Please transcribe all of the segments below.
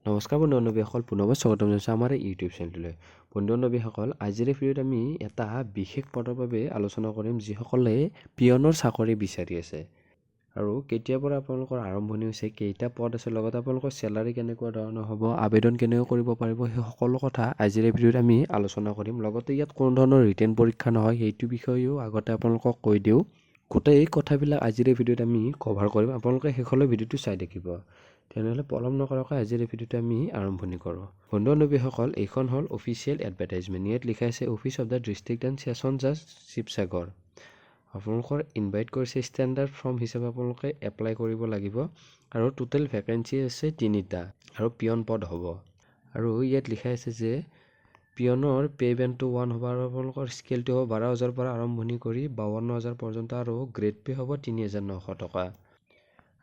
নমস্কাৰ বন্ধু-বান্ধৱীসকল, পুনৰবাৰ স্বাগতম জনাইছোঁ আমাৰ ইউটিউব চেনেললৈ। বন্ধু-বান্ধৱীসকল, আজিৰ ভিডিঅ'ত আমি এটা বিশেষ পদৰ বাবে আলোচনা কৰিম যিসকলে পিয়নৰ চাকৰি বিচাৰি আছে আৰু কেতিয়াৰ পৰা আপোনালোকৰ আৰম্ভণি হৈছে, কেইটা পদ আছে, লগতে আপোনালোকৰ চেলাৰী কেনেকুৱা ধৰণৰ হ'ব, আবেদন কেনেকৈ কৰিব পাৰিব, সেই সকলো কথা আজিৰ ভিডিঅ'ত আমি আলোচনা কৰিম। লগতে ইয়াত কোনো ধৰণৰ ৰিটেন পৰীক্ষা নহয়, সেইটো বিষয়েও আগতে আপোনালোকক কৈ দিওঁ। গোটেই কথাবিলাক আজিৰ ভিডিঅ'ত আমি কভাৰ কৰিম, আপোনালোকে শেষলৈ ভিডিঅ'টো চাই থাকিব। তেনেহ'লে পলম নকৰাকৈ আজিৰ ভিডিঅ'টো আমি আৰম্ভণি কৰোঁ। বন্ধু-বান্ধৱীসকল, এইখন হ'ল অফিচিয়েল এডভাৰটাইজমেণ্ট। ইয়াত লিখা আছে office of the district and session জাজ শিৱসাগৰ। আপোনালোকৰ ইনভাইট কৰিছে ষ্টেণ্ডাৰ্ড ফৰ্ম হিচাপে আপোনালোকে এপ্লাই কৰিব লাগিব আৰু টোটেল ভেকেঞ্চি আছে 3টা আৰু পিয়ন পদ হ'ব। আৰু ইয়াত লিখা আছে যে পিয়নৰ পে' বেণ্ডটো 1 হ'ব আৰু আপোনালোকৰ স্কেলটো হ'ব 12,000 পৰা আৰম্ভণি কৰি 52,000 পৰ্যন্ত আৰু গ্ৰেড পে' হ'ব 3,900 টকা।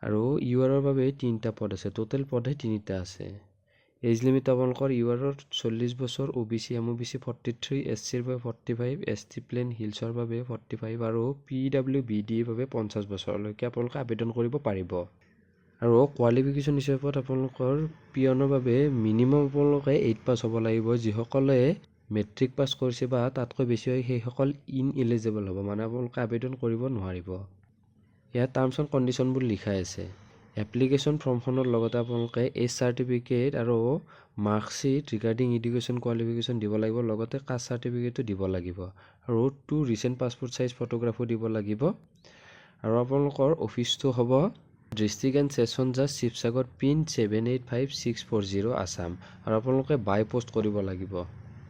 আৰু ইউআৰৰ বাবে 3টা পদ আছে, টোটেল পদহে 3টা আছে। এজ লিমিট আপোনালোকৰ ইউআৰৰ 40 বছৰ, OBC MOBC 43, SCৰ বাবে 45, ST প্লেন হিলছৰ বাবে 45 আৰু PWBDৰ বাবে 50 বছৰলৈকে আপোনালোকে আবেদন কৰিব পাৰিব। আৰু কোৱালিফিকেশ্যন হিচাপত আপোনালোকৰ পিয়নৰ বাবে মিনিমাম আপোনালোকে 8 পাছ হ'ব লাগিব। যিসকলে মেট্ৰিক পাছ কৰিছে বা তাতকৈ বেছি হয় সেইসকল ইনএলিজিবল হ'ব, মানে আপোনালোকে আবেদন কৰিব নোৱাৰিব। ইয়াত টাৰ্মছ এণ্ড কণ্ডিশ্যনবোৰ লিখা আছে। এপ্লিকেশ্যন ফৰ্মখনৰ লগতে আপোনালোকে এজ চাৰ্টিফিকেট আৰু মাৰ্কশ্বিট ৰিগাৰ্ডিং এডুকেশ্যন কোৱালিফিকেশ্যন দিব লাগিব, লগতে কাষ্ট চাৰ্টিফিকেটো দিব লাগিব আৰু 2 ৰিচেণ্ট পাছপোৰ্ট চাইজ ফটোগ্ৰাফো দিব লাগিব। আৰু আপোনালোকৰ অফিচটো হ'ব ডিষ্ট্ৰিক্ট এণ্ড ছেছন জাজ শিৱসাগৰ, পিন 785640 আছাম। আৰু আপোনালোকে বাই পোষ্ট কৰিব লাগিব।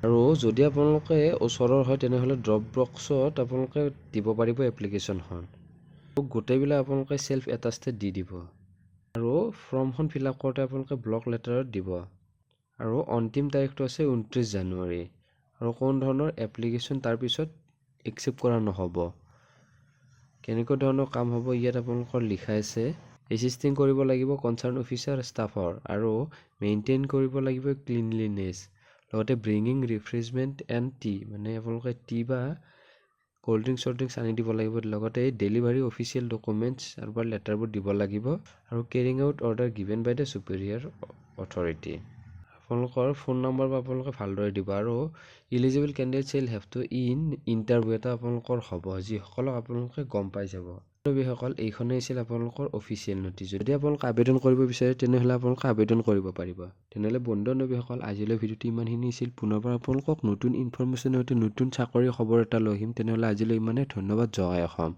আৰু যদি আপোনালোকে ওচৰৰ হয় তেনেহ'লে ড্ৰপ বক্সত আপোনালোকে দিব পাৰিব এপ্লিকেশ্যনখন। গোটেইবিলাক আপোনালোকে চেল্ফ এটাষ্টেড দি দিব। আৰু ফৰ্মখন ফিল আপ কৰোঁতে আপোনালোকে ব্লক লেটাৰত দিব। আৰু অন্তিম তাৰিখটো আছে 29 জানুৱাৰী। আৰু কোনো ধৰণৰ এপ্লিকেশ্যন তাৰপিছত একচেপ্ট কৰা নহ'ব। কেনেকুৱা ধৰণৰ কাম হ'ব ইয়াত আপোনালোকৰ লিখা আছে। এছিষ্টিং কৰিব লাগিব কনচাৰ্ণ অফিচাৰ ষ্টাফৰ আৰু মেইনটেইন কৰিব লাগিব ক্লিনলিনেছ, লগতে ব্ৰিঙিং ৰিফ্ৰেছমেণ্ট এণ্ড টি, মানে আপোনালোকে টি বা ক'ল্ড ড্ৰিংকছ আনি দিব লাগিব। লগতে ডেলিভাৰী অফিচিয়েল ডকুমেণ্টছ আৰু লেটাৰবোৰ দিব লাগিব আৰু carrying out order given by the superior authority. আপোনালোকৰ ফোন নম্বৰ আপোনালোকে ভালদৰে দিব। আৰু eligible candidate shall have to interview এটা আপোনালোকৰ হ'ব, যিসকলক আপোনালোকে গম পাই যাব। বন্ধুসকল, এইখনেই আছিল আপোনালোকৰ অফিচিয়েল নটিচ। যদি আপোনালোকে আবেদন কৰিব বিচাৰে তেনেহ'লে আপোনালোকে আবেদন কৰিব পাৰিব। তেনেহ'লে বন্ধু-বান্ধৱীসকল, আজিলৈ ভিডিঅ'টো ইমানখিনি আছিল। পুনৰবাৰ আপোনালোকক নতুন ইনফৰমেশ্যনৰ সৈতে নতুন চাকৰিৰ খবৰ এটা লৈ আহিম। তেনেহ'লে আজিলৈ ইমানেই। ধন্যবাদ। জয় অসম।